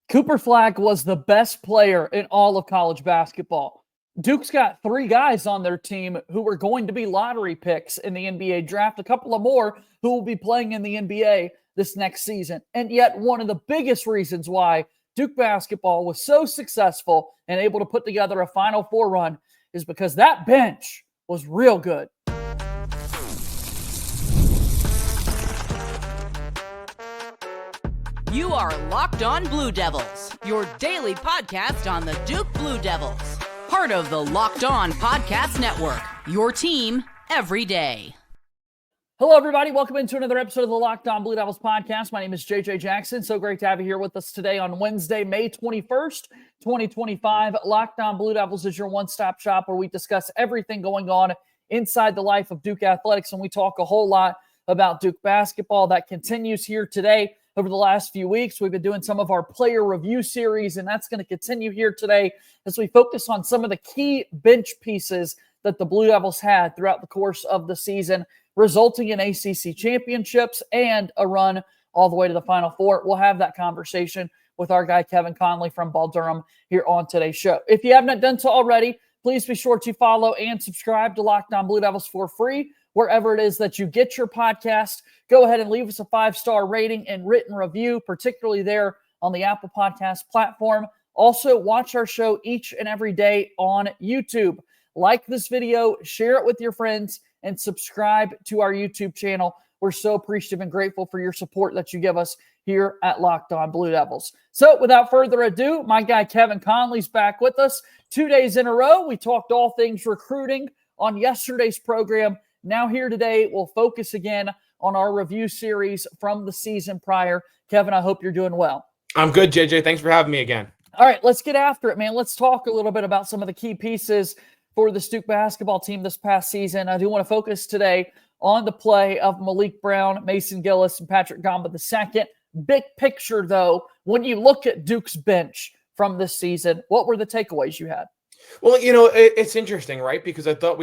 Cooper Flagg was the best player in all of college basketball. Duke's got 3 guys on their team who are going to be lottery picks in the NBA draft, a couple of more who will be playing in the NBA this next season. And yet one of the biggest reasons why Duke basketball was so successful and able to put together a Final Four run is because that bench was real good. You are Locked On Blue Devils, your daily podcast on the Duke Blue Devils. Part of the Locked On Podcast Network, your team every day. Hello, everybody. Welcome into another episode of the Locked On Blue Devils podcast. My name is JJ Jackson. So great to have you here with us today on Wednesday, May 21st, 2025. Locked On Blue Devils is your one-stop shop where we discuss everything going on inside the life of Duke athletics, and we talk a whole lot about Duke basketball. That continues here today. Over the last few weeks, we've been doing some of our player review series, and that's going to continue here today as we focus on some of the key bench pieces that the Blue Devils had throughout the course of the season, resulting in ACC championships and a run all the way to the Final Four. We'll have that conversation with our guy, Kevin Connelly from Ball Durham, here on today's show. If you have not done so already, please be sure to follow and subscribe to Locked On Blue Devils for free, wherever it is that you get your podcast. Go ahead and leave us a 5-star rating and written review, particularly there on the Apple Podcast platform. Also, watch our show each and every day on YouTube. Like this video, share it with your friends, and subscribe to our YouTube channel. We're so appreciative and grateful for your support that you give us here at Locked On Blue Devils. So without further ado, my guy Kevin Connelly's back with us 2 days in a row. We talked all things recruiting on yesterday's program. Now here today, we'll focus again on our review series from the season prior. Kevin, I hope you're doing well. I'm good, JJ. Thanks for having me again. All right, let's get after it, man. Let's talk a little bit about some of the key pieces for the Duke basketball team this past season. I do want to focus today on the play of Maliq Brown, Mason Gillis, and Patrick Ngongba II. Big picture, though, when you look at Duke's bench from this season, what were the takeaways you had? Well, you know, it's interesting, right? Because I thought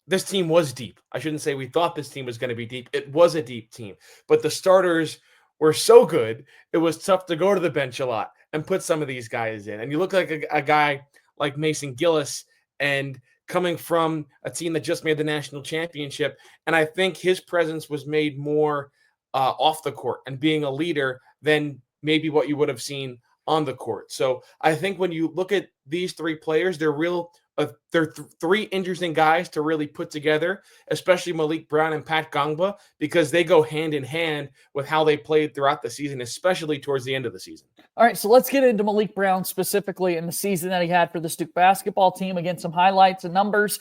this team was deep. I shouldn't say we thought this team was going to be deep. It was a deep team. But the starters were so good, it was tough to go to the bench a lot and put some of these guys in. And you look like a guy like Mason Gillis, and coming from a team that just made the national championship. And I think his presence was made more off the court and being a leader than maybe what you would have seen on the court. So I think when you look at these 3 players, they're 3 interesting guys to really put together, especially Maliq Brown and Pat Ngongba, because they go hand in hand with how they played throughout the season, especially towards the end of the season. All right, so let's get into Maliq Brown specifically in the season that he had for the Duke basketball team. Again, some highlights and numbers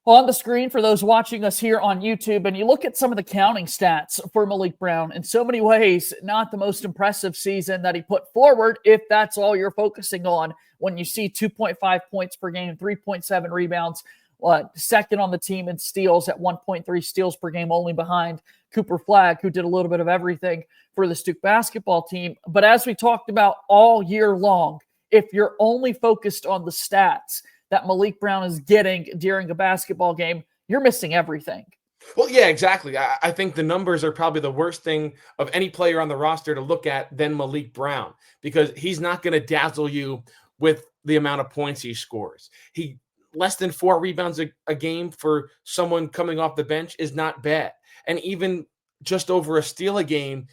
on the screen for those watching us here on YouTube. And you look at some of the counting stats for Maliq Brown. In so many ways, not the most impressive season that he put forward, if that's all you're focusing on when you see 2.5 points per game, 3.7 rebounds, second on the team in steals at 1.3 steals per game, only behind Cooper Flagg, who did a little bit of everything for the Duke basketball team. But as we talked about all year long, if you're only focused on the stats that Maliq Brown is getting during a basketball game, you're missing everything. Well, yeah, exactly. I think the numbers are probably the worst thing of any player on the roster to look at than Maliq Brown, because he's not going to dazzle you with the amount of points he scores. He less than 4 rebounds a game for someone coming off the bench is not bad. And even just over a steal a game,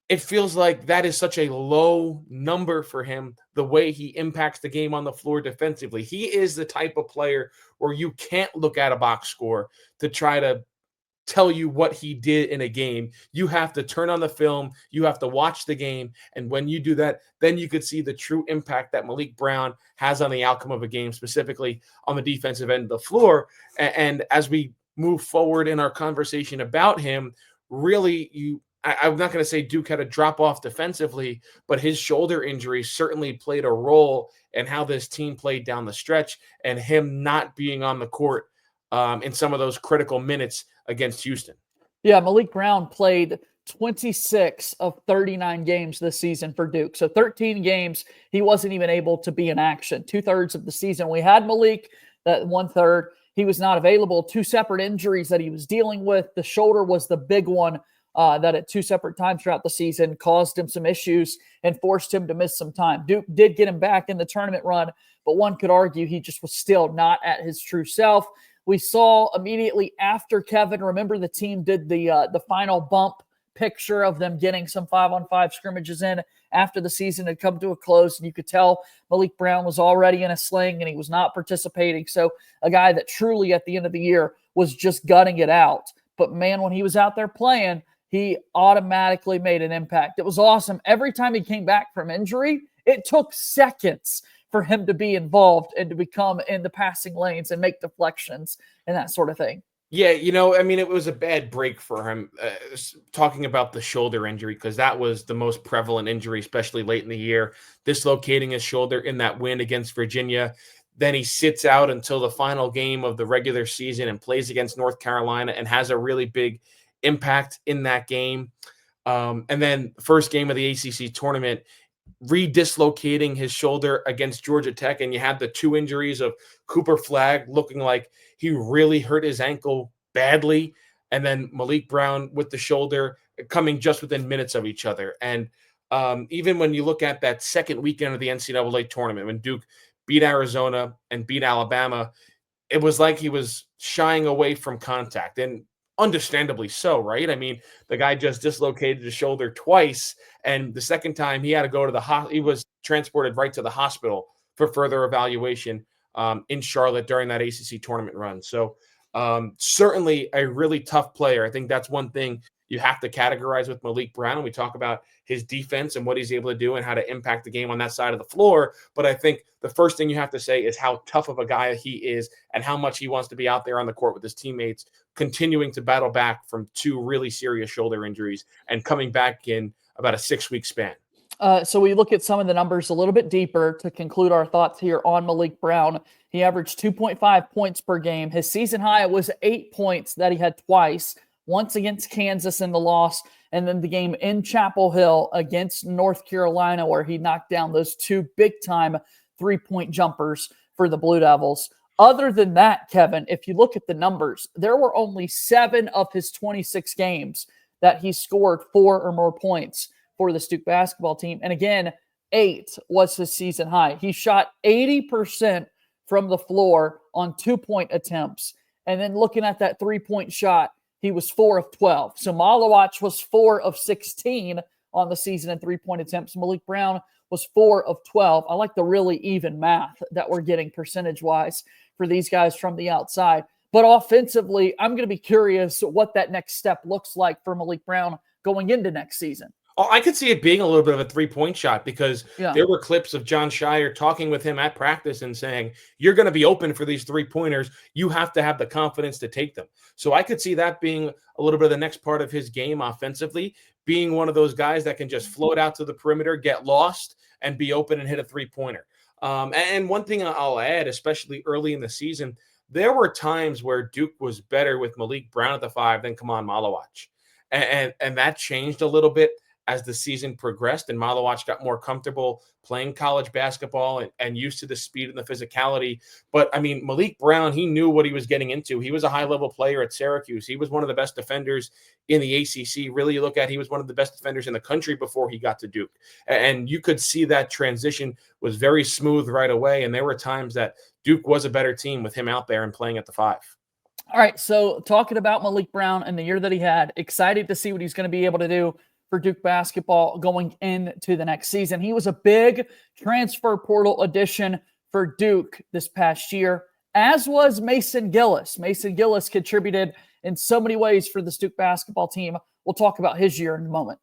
it feels like that is such a low number for him, the way he impacts the game on the floor defensively. He is the type of player where you can't look at a box score to try to tell you what he did in a game. You have to turn on the film. You have to watch the game. And when you do that, then you could see the true impact that Maliq Brown has on the outcome of a game, specifically on the defensive end of the floor. And as we move forward in our conversation about him, really, I'm not going to say Duke had a drop off defensively, but his shoulder injury certainly played a role in how this team played down the stretch, and him not being on the court in some of those critical minutes against Houston. Yeah, Maliq Brown played 26 of 39 games this season for Duke. So 13 games, he wasn't even able to be in action. 2/3 of the season, we had Malik, that 1/3. He was not available. 2 separate injuries that he was dealing with. The shoulder was the big one that at two separate times throughout the season caused him some issues and forced him to miss some time. Duke did get him back in the tournament run, but one could argue he just was still not at his true self. We saw immediately after Kevin, remember the team did the final bump picture of them getting some 5-on-5 scrimmages in after the season had come to a close, and you could tell Maliq Brown was already in a sling and he was not participating. So a guy that truly at the end of the year was just gutting it out. But man, when he was out there playing, he automatically made an impact. It was awesome. Every time he came back from injury, it took seconds for him to be involved and to become in the passing lanes and make deflections and that sort of thing. Yeah, it was a bad break for him, talking about the shoulder injury, because that was the most prevalent injury, especially late in the year, dislocating his shoulder in that win against Virginia. Then he sits out until the final game of the regular season and plays against North Carolina and has a really big impact in that game. And then first game of the ACC tournament, redislocating his shoulder against Georgia Tech. And you had the two injuries of Cooper Flagg looking like he really hurt his ankle badly. And then Maliq Brown with the shoulder coming just within minutes of each other. And even when you look at that second weekend of the NCAA tournament, when Duke beat Arizona and beat Alabama, it was like he was shying away from contact. And understandably so, right? I mean, the guy just dislocated his shoulder twice, and the second time he had to go to he was transported right to the hospital for further evaluation in Charlotte during that ACC tournament run. So certainly a really tough player. I think that's one thing you have to categorize with Maliq Brown. We talk about his defense and what he's able to do and how to impact the game on that side of the floor. But I think the first thing you have to say is how tough of a guy he is and how much he wants to be out there on the court with his teammates, continuing to battle back from two really serious shoulder injuries and coming back in about a 6-week span. So we look at some of the numbers a little bit deeper to conclude our thoughts here on Maliq Brown. He averaged 2.5 points per game. His season high was 8 points that he had twice, once against Kansas in the loss, and then the game in Chapel Hill against North Carolina where he knocked down those two big-time three-point jumpers for the Blue Devils. Other than that, Kevin, if you look at the numbers, there were only 7 of his 26 games that he scored 4 or more points for the Duke basketball team. And again, 8 was his season high. He shot 80% from the floor on 2-point attempts. And then looking at that 3-point shot, he was 4 of 12. So Maliq was 4 of 16 on the season in 3-point attempts. Maliq Brown was 4 of 12. I like the really even math that we're getting percentage-wise for these guys from the outside. But offensively, I'm going to be curious what that next step looks like for Maliq Brown going into next season. Oh, I could see it being a little bit of a 3-point shot because there were clips of John Scheyer talking with him at practice and saying, you're going to be open for these 3-pointers. You have to have the confidence to take them. So I could see that being a little bit of the next part of his game offensively, being one of those guys that can just float out to the perimeter, get lost, and be open and hit a 3-pointer. And one thing I'll add, especially early in the season, there were times where Duke was better with Maliq Brown at the 5 than Kaman Maliq. And that changed a little bit as the season progressed and Maliq got more comfortable playing college basketball and used to the speed and the physicality. But, I mean, Maliq Brown, he knew what he was getting into. He was a high-level player at Syracuse. He was one of the best defenders in the ACC. Really, you look at he was one of the best defenders in the country before he got to Duke. And you could see that transition was very smooth right away, and there were times that Duke was a better team with him out there and playing at the 5. All right, so talking about Maliq Brown and the year that he had, excited to see what he's going to be able to do for Duke basketball going into the next season. He was a big transfer portal addition for Duke this past year, as was Mason Gillis. Mason Gillis contributed in so many ways for the Duke basketball team. We'll talk about his year in a moment.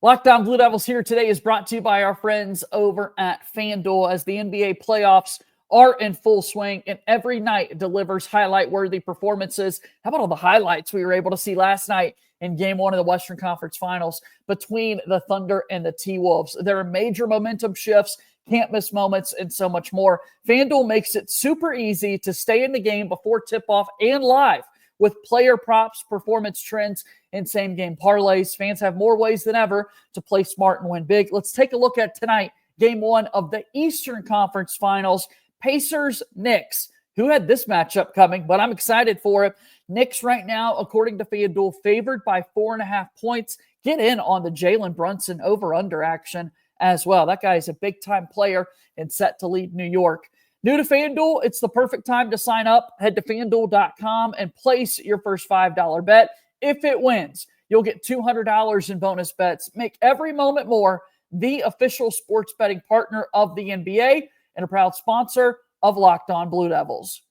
Locked On Blue Devils here today is brought to you by our friends over at FanDuel as the NBA playoffs are in full swing, and every night delivers highlight-worthy performances. How about all the highlights we were able to see last night in Game 1 of the Western Conference Finals between the Thunder and the T-Wolves? There are major momentum shifts, can't-miss moments, and so much more. FanDuel makes it super easy to stay in the game before tip-off and live with player props, performance trends, and same-game parlays. Fans have more ways than ever to play smart and win big. Let's take a look at tonight, Game 1 of the Eastern Conference Finals. Pacers, Knicks. Who had this matchup coming? But I'm excited for it. Knicks right now, according to FanDuel, favored by 4.5 points. Get in on the Jalen Brunson over-under action as well. That guy is a big-time player and set to lead New York. New to FanDuel, it's the perfect time to sign up. Head to FanDuel.com and place your first $5 bet. If it wins, you'll get $200 in bonus bets. Make every moment more. The official sports betting partner of the NBA and a proud sponsor of Locked On Blue Devils.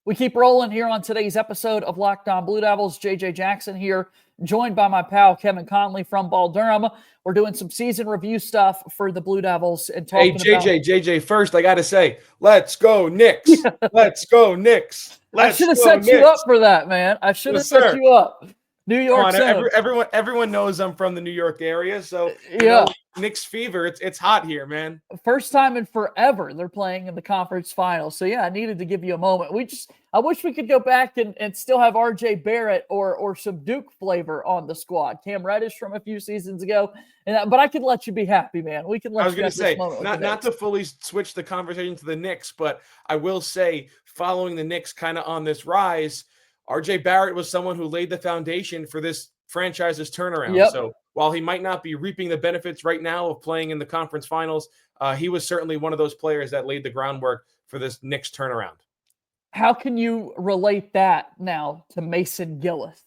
We keep rolling here on today's episode of Locked On Blue Devils. JJ Jackson here, joined by my pal Kevin Connelly from Ball Durham. We're doing some season review stuff for the Blue Devils and talking JJ, first I got to say, let's go Knicks. Let's go Knicks. I should have set you up for that, man. I should have set you up. New York. Everyone knows I'm from the New York area, so Knicks fever. It's hot here, man. First time in forever they're playing in the conference finals. So I needed to give you a moment. I wish we could go back and still have RJ Barrett or some Duke flavor on the squad. Cam Reddish from a few seasons ago, but I could let you be happy, man. We can let. I was going to say not to fully switch the conversation to the Knicks, but I will say following the Knicks kind of on this rise, RJ Barrett was someone who laid the foundation for this franchise's turnaround. Yep. So while he might not be reaping the benefits right now of playing in the conference finals, he was certainly one of those players that laid the groundwork for this Knicks turnaround. How can you relate that now to Mason Gillis?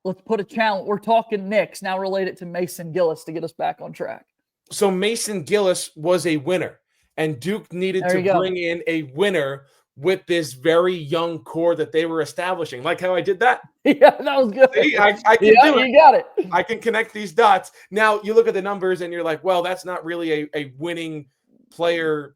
Let's put a challenge. We're talking Knicks. Now relate it to Mason Gillis to get us back on track. So Mason Gillis was a winner, and Duke needed to bring in a winner with this very young core that they were establishing. Like how I did that? Yeah, that was good. See, I can do it. You got it. I can connect these dots. Now, you look at the numbers and you're like, well, that's not really a winning player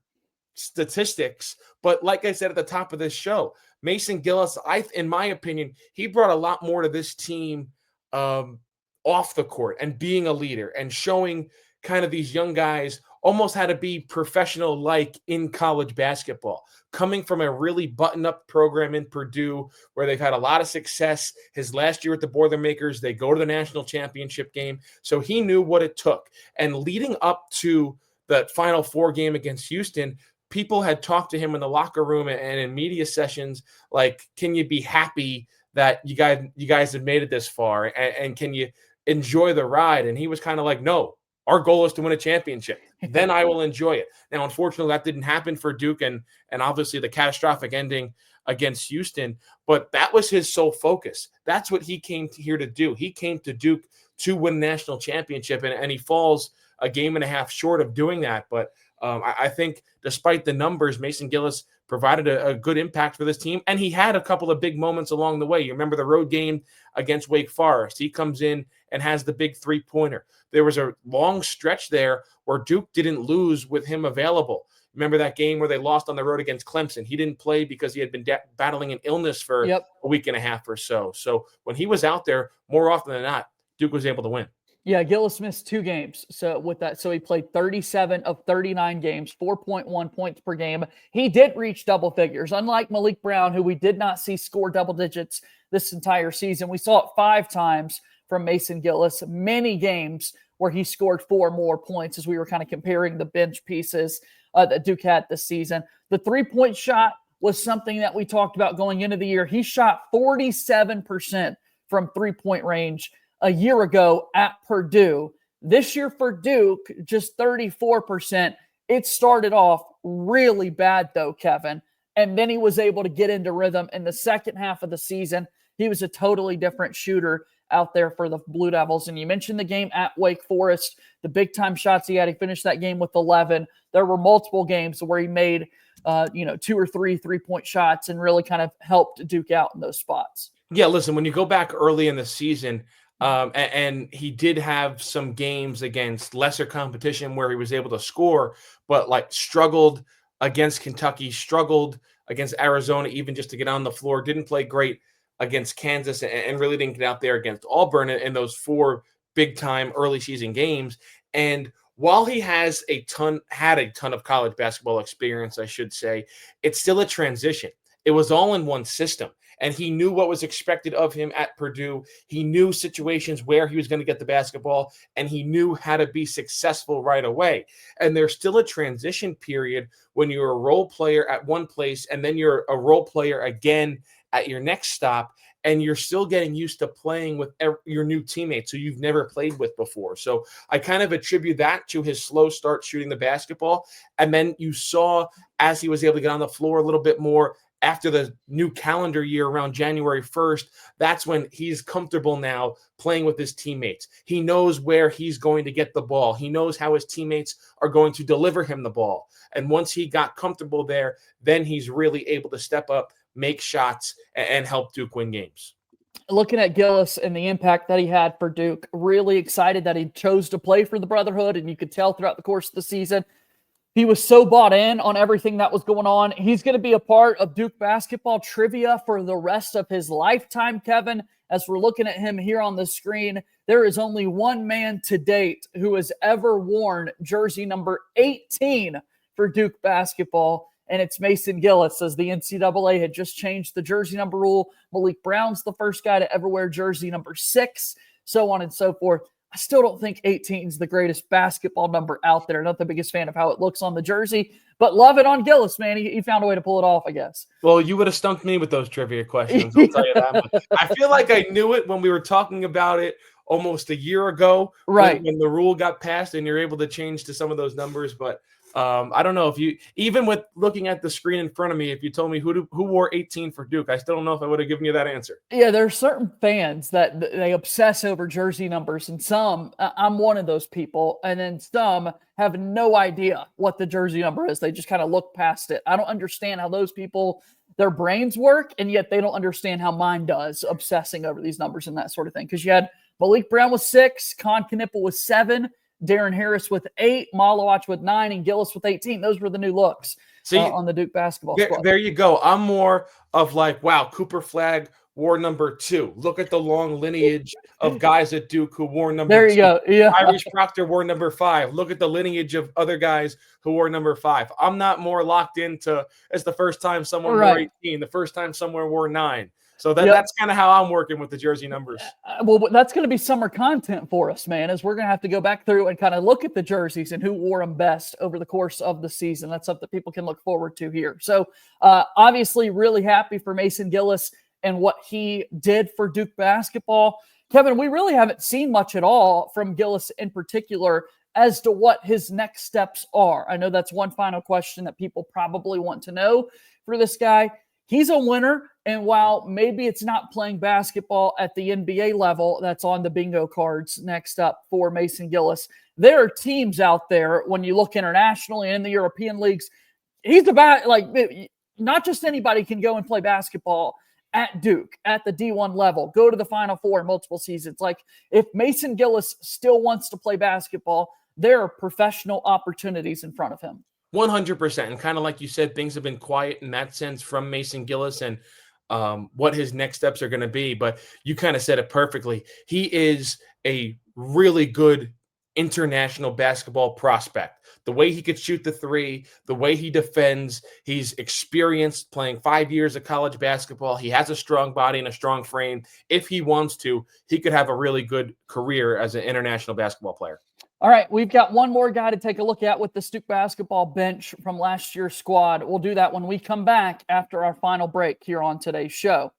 statistics. But like I said at the top of this show, Mason Gillis, in my opinion, he brought a lot more to this team off the court and being a leader and showing kind of these young guys almost how to be professional like in college basketball, coming from a really button-up program in Purdue where they've had a lot of success. His last year at the Boilermakers, they go to the national championship game. So he knew what it took. And leading up to the Final Four game against Houston, people had talked to him in the locker room and in media sessions like, can you be happy that you guys have made it this far? And can you enjoy the ride? And he was kind of like, no, our goal is to win a championship. Then I will enjoy it. Now, unfortunately, that didn't happen for Duke and obviously the catastrophic ending against Houston, but that was his sole focus. That's what he came here to do. He came to Duke to win a national championship, and he falls a game and a half short of doing that. But I think despite the numbers, Mason Gillis provided a good impact for this team, and he had a couple of big moments along the way. You remember the road game against Wake Forest. He comes in and has the big three-pointer. There was a long stretch there where Duke didn't lose with him available. Remember that game where they lost on the road against Clemson? He didn't play because he had been battling an illness for a week and a half or so. So when he was out there, more often than not, Duke was able to win. Yeah, Gillis missed 2 games. So with that, he played 37 of 39 games, 4.1 points per game. He did reach double figures, unlike Maliq Brown, who we did not see score double digits this entire season. We saw it 5 times from Mason Gillis, many games where he scored 4 more points as we were kind of comparing the bench pieces that Duke had this season. The 3-point shot was something that we talked about going into the year. He shot 47% from 3-point range a year ago at Purdue. This year for Duke, just 34%. It started off really bad though, Kevin, and then he was able to get into rhythm in the second half of the season. He was a totally different shooter out there for the Blue Devils. And you mentioned the game at Wake Forest, the big time shots he had. He finished that game with 11. There were multiple games where he made 2 or 3 3-point shots and really kind of helped Duke out in those spots. Yeah, listen, when you go back early in the season, and he did have some games against lesser competition where he was able to score, but like struggled against Kentucky, struggled against Arizona, even just to get on the floor, didn't play great against Kansas, and really didn't get out there against Auburn in those 4 big-time early season games. And while he had a ton of college basketball experience, I should say, it's still a transition. It was all in one system. and he knew what was expected of him at Purdue. He knew situations where he was going to get the basketball, and he knew how to be successful right away. And there's still a transition period when you're a role player at one place and then you're a role player again at your next stop, and you're still getting used to playing with your new teammates who you've never played with before. So I kind of attribute that to his slow start shooting the basketball. And then you saw, as he was able to get on the floor a little bit more after the new calendar year around January 1st, that's when he's comfortable now playing with his teammates. He knows where he's going to get the ball. He knows how his teammates are going to deliver him the ball. And once he got comfortable there, then he's really able to step up, make shots, and help Duke win games. Looking at Gillis and the impact that he had for Duke, really excited that he chose to play for the Brotherhood, and you could tell throughout the course of the season, he was so bought in on everything that was going on. He's going to be a part of Duke basketball trivia for the rest of his lifetime, Kevin. As we're looking at him here on the screen, there is only one man to date who has ever worn jersey number 18 for Duke basketball, and it's Mason Gillis, as the NCAA had just changed the jersey number rule. Maliq Brown's the first guy to ever wear jersey number 6, so on and so forth. I still don't think 18 is the greatest basketball number out there. Not the biggest fan of how it looks on the jersey, but love it on Gillis, man. He found a way to pull it off, I guess. Well, you would have stumped me with those trivia questions, I'll tell you that much. I feel like I knew it when we were talking about it almost a year ago, right? When the rule got passed and you're able to change to some of those numbers. But I don't know if you, even with looking at the screen in front of me, if you told me who wore 18 for Duke, I still don't know if I would have given you that answer. Yeah, there are certain fans that they obsess over jersey numbers, and some, I'm one of those people, and then some have no idea what the jersey number is. They just kind of look past it. I don't understand how those people, their brains work, and yet they don't understand how mine does, obsessing over these numbers and that sort of thing. Because you had Maliq Brown with 6, Con Knippel with 7, Darren Harris with 8, Malawach with 9, and Gillis with 18. Those were the new looks on the Duke basketball squad. There you go. I'm more of like, wow, Cooper Flagg wore number 2. Look at the long lineage of guys at Duke who wore number 2. There you go. Yeah. Irish Proctor wore number 5. Look at the lineage of other guys who wore number 5. I'm not more locked into it's the first time someone wore 18, the first time someone wore 9. So that's kind of how I'm working with the jersey numbers. Well, that's going to be summer content for us, man, as we're going to have to go back through and kind of look at the jerseys and who wore them best over the course of the season. That's something people can look forward to here. So obviously really happy for Mason Gillis and what he did for Duke basketball. Kevin, we really haven't seen much at all from Gillis in particular as to what his next steps are. I know that's one final question that people probably want to know for this guy. He's a winner, and while maybe it's not playing basketball at the NBA level, that's on the bingo cards next up for Mason Gillis. There are teams out there, when you look internationally in the European leagues, he's about, like, not just anybody can go and play basketball at Duke, at the D1 level, go to the Final Four in multiple seasons. Like, if Mason Gillis still wants to play basketball, there are professional opportunities in front of him. 100%. And kind of like you said, things have been quiet in that sense from Mason Gillis and what his next steps are going to be. But you kind of said it perfectly. He is a really good international basketball prospect. The way he could shoot the 3, the way he defends, he's experienced playing 5 years of college basketball. He has a strong body and a strong frame. If he wants to, he could have a really good career as an international basketball player. All right, we've got one more guy to take a look at with the Duke basketball bench from last year's squad. We'll do that when we come back after our final break here on today's show.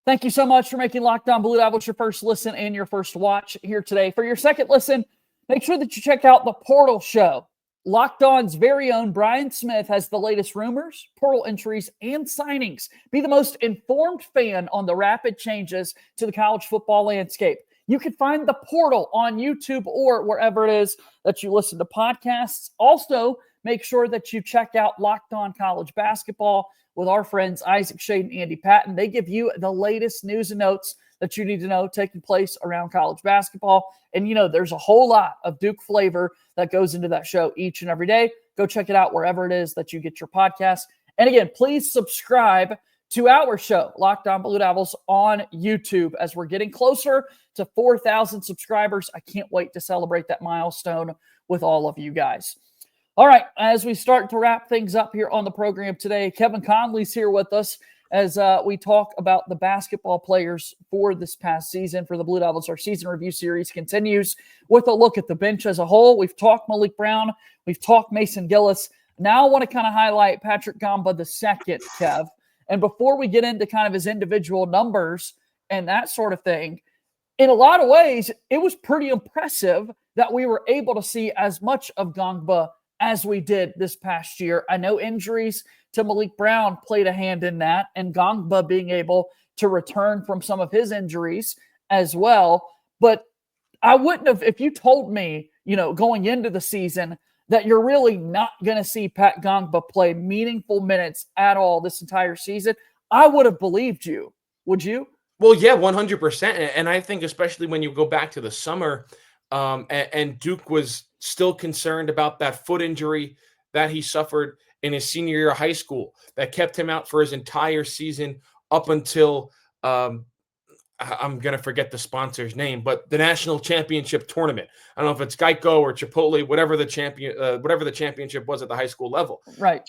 Thank you so much for making Locked On Blue Devils your first listen and your first watch here today. For your second listen, make sure that you check out the Portal Show. Locked On's very own Brian Smith has the latest rumors, portal entries, and signings. Be the most informed fan on the rapid changes to the college football landscape. You can find the Portal on YouTube or wherever it is that you listen to podcasts. Also, make sure that you check out Locked On College Basketball with our friends Isaac Shade and Andy Patton. They give you the latest news and notes that you need to know taking place around college basketball. And, you know, there's a whole lot of Duke flavor that goes into that show each and every day. Go check it out wherever it is that you get your podcast. And again, please subscribe to our show, Locked On Blue Devils, on YouTube as we're getting closer to 4,000 subscribers. I can't wait to celebrate that milestone with all of you guys. All right, as we start to wrap things up here on the program today, Kevin Connelly's here with us as we talk about the basketball players for this past season for the Blue Devils. Our season review series continues with a look at the bench as a whole. We've talked Maliq Brown. We've talked Mason Gillis. Now I want to kind of highlight Patrick Ngongba II, Kev. And before we get into kind of his individual numbers and that sort of thing, in a lot of ways, it was pretty impressive that we were able to see as much of Ngongba as we did this past year. I know injuries to Maliq Brown played a hand in that, and Ngongba being able to return from some of his injuries as well. But I wouldn't have, if you told me, going into the season that you're really not going to see Pat Ngongba play meaningful minutes at all this entire season, I would have believed you. Would you? Well, yeah, 100%. And I think especially when you go back to the summer, and Duke was still concerned about that foot injury that he suffered in his senior year of high school that kept him out for his entire season up until I'm going to forget the sponsor's name, but the national championship tournament. I don't know if it's Geico or Chipotle, whatever the championship was at the high school level. Right.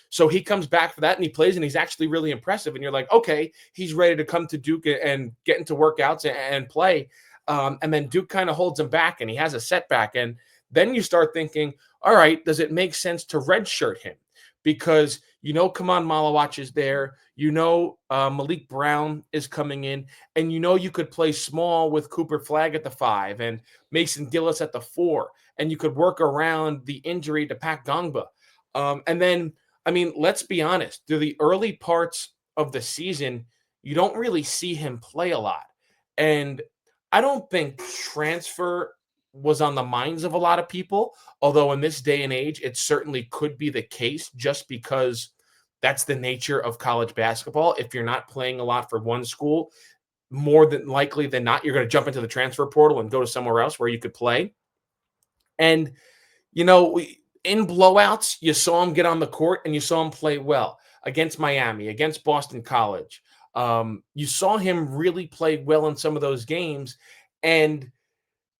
So he comes back for that and he plays and he's actually really impressive. And you're like, okay, he's ready to come to Duke and get into workouts and play. And then Duke kind of holds him back and he has a setback. And then you start thinking, all right, does it make sense to redshirt him? Because, Kaman Malawach is there. Maliq Brown is coming in. And you could play small with Cooper Flagg at the 5 and Mason Gillis at the 4. And you could work around the injury to Pat Ngongba. And then, let's be honest. Through the early parts of the season, you don't really see him play a lot. And I don't think transfer was on the minds of a lot of people, although in this day and age, it certainly could be the case just because that's the nature of college basketball. If you're not playing a lot for one school, more than likely than not, you're going to jump into the transfer portal and go to somewhere else where you could play. And, in blowouts, you saw him get on the court and you saw him play well against Miami, against Boston College. You saw him really play well in some of those games. And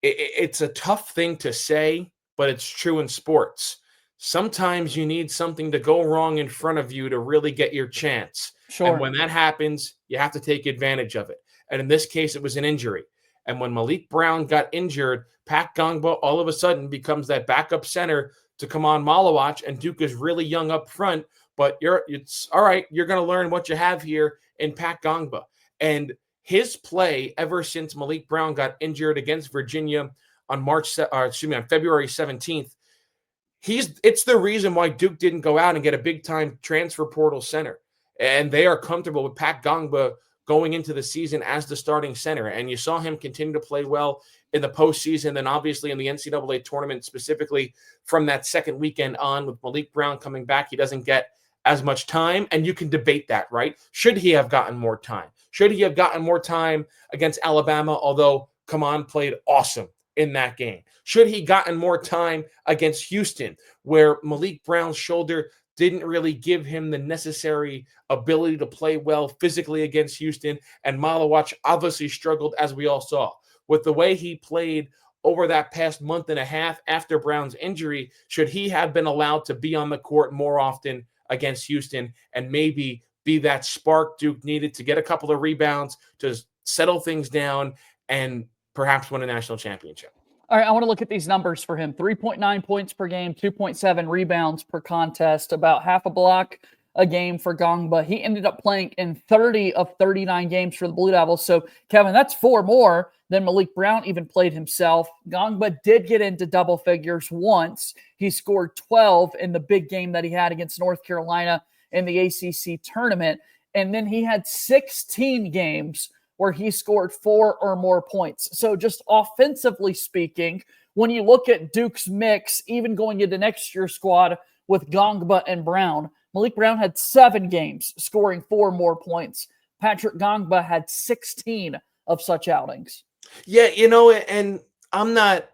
it's a tough thing to say, but it's true in sports. Sometimes you need something to go wrong in front of you to really get your chance. Sure. And when that happens, you have to take advantage of it. And in this case, it was an injury. And when Maliq Brown got injured, Pat Ngongba all of a sudden becomes that backup center to Kaman Malawach, and Duke is really young up front. But it's all right. You're going to learn what you have here in Pat Ngongba. And his play ever since Maliq Brown got injured against Virginia on February 17th, it's the reason why Duke didn't go out and get a big-time transfer portal center. And they are comfortable with Pat Ngongba going into the season as the starting center. And you saw him continue to play well in the postseason, then obviously in the NCAA tournament, specifically from that second weekend on with Maliq Brown coming back. He doesn't get as much time, and you can debate that, right? Should he have gotten more time? Should he have gotten more time against Alabama, although Kaman played awesome in that game? Should he gotten more time against Houston, where Maliq Brown's shoulder didn't really give him the necessary ability to play well physically against Houston, and Malawach obviously struggled, as we all saw. With the way he played over that past month and a half after Brown's injury, should he have been allowed to be on the court more often against Houston and maybe be that spark Duke needed to get a couple of rebounds, to settle things down, and perhaps win a national championship? All right, I want to look at these numbers for him. 3.9 points per game, 2.7 rebounds per contest, about half a block a game for Ngongba. He ended up playing in 30 of 39 games for the Blue Devils. So, Kevin, that's 4 more than Maliq Brown even played himself. Ngongba did get into double figures once. He scored 12 in the big game that he had against North Carolina in the ACC tournament. And then he had 16 games where he scored 4 or more points. So just offensively speaking, when you look at Duke's mix, even going into next year's squad with Ngongba and Brown, Maliq Brown had 7 games scoring 4 more points. Patrick Ngongba had 16 of such outings. Yeah, and I'm not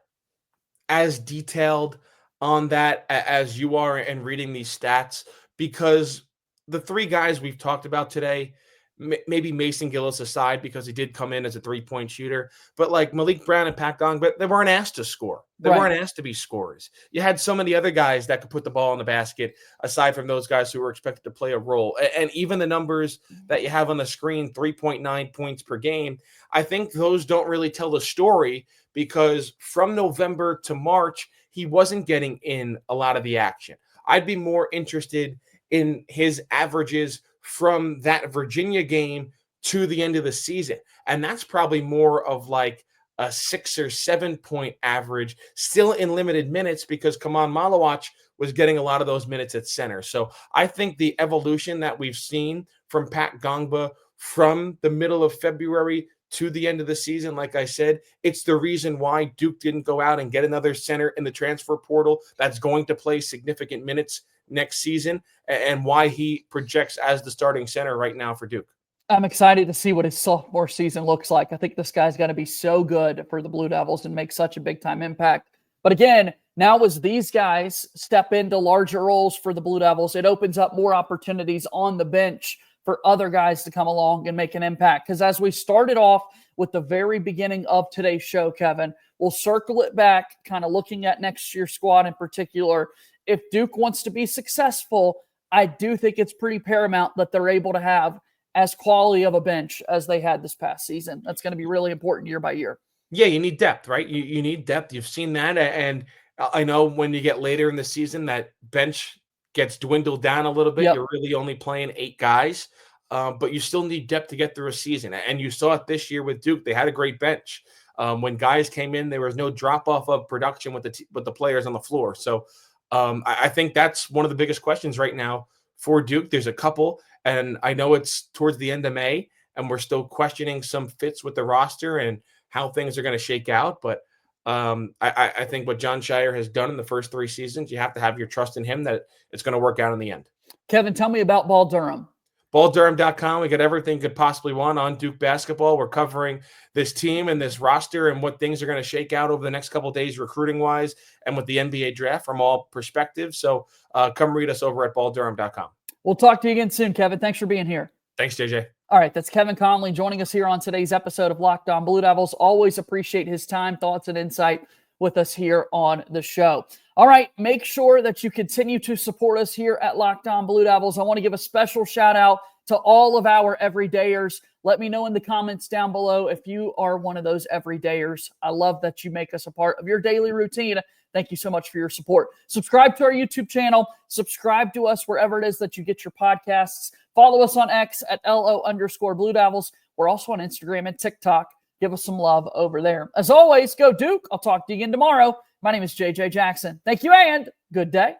as detailed on that as you are in reading these stats, because the 3 guys we've talked about today, maybe Mason Gillis aside, because he did come in as a 3-point shooter. But like Maliq Brown and Pat Ngongba, they weren't asked to score. They weren't asked to be scorers. You had so many other guys that could put the ball in the basket, aside from those guys who were expected to play a role. And even the numbers that you have on the screen, 3.9 points per game, I think those don't really tell the story, because from November to March, he wasn't getting in a lot of the action. I'd be more interested in his averages from that Virginia game to the end of the season. And that's probably more of like a 6 or 7 point average, still in limited minutes, because Kaman Malawach was getting a lot of those minutes at center. So I think the evolution that we've seen from Pat Ngongba from the middle of February to the end of the season, like I said, it's the reason why Duke didn't go out and get another center in the transfer portal that's going to play significant minutes next season, and why he projects as the starting center right now for Duke. I'm excited to see what his sophomore season looks like. I think this guy's going to be so good for the Blue Devils and make such a big-time impact. But again, now as these guys step into larger roles for the Blue Devils, it opens up more opportunities on the bench for other guys to come along and make an impact. Because as we started off with the very beginning of today's show, Kevin, we'll circle it back, kind of looking at next year's squad in particular. If Duke wants to be successful, I do think it's pretty paramount that they're able to have as quality of a bench as they had this past season. That's going to be really important year by year. Yeah, you need depth, right? You need depth. You've seen that. And I know when you get later in the season, that bench gets dwindled down a little bit. Yep. You're really only playing 8 guys, but you still need depth to get through a season. And you saw it this year with Duke. They had a great bench. When guys came in, there was no drop-off of production with the players on the floor. So I think that's one of the biggest questions right now for Duke. There's a couple, and I know it's towards the end of May, and we're still questioning some fits with the roster and how things are going to shake out. But I think what Jon Scheyer has done in the first 3 seasons, you have to have your trust in him that it's going to work out in the end. Kevin, tell me about Ball Durham. BallDurham.com. We got everything you could possibly want on Duke basketball. We're covering this team and this roster and what things are going to shake out over the next couple of days, recruiting-wise, and with the NBA draft from all perspectives. So come read us over at BallDurham.com. We'll talk to you again soon, Kevin. Thanks for being here. Thanks, JJ. All right, that's Kevin Connelly joining us here on today's episode of Locked On Blue Devils. Always appreciate his time, thoughts, and insight with us here on the show. All right, make sure that you continue to support us here at Locked On Blue Devils. I want to give a special shout out to all of our everydayers. Let me know in the comments down below if you are one of those everydayers. I love that you make us a part of your daily routine. Thank you so much for your support. Subscribe to our YouTube channel. Subscribe to us wherever it is that you get your podcasts. Follow us on X at LO_Blue Devils. We're also on Instagram and TikTok. Give us some love over there. As always, go Duke. I'll talk to you again tomorrow. My name is JJ Jackson. Thank you and good day.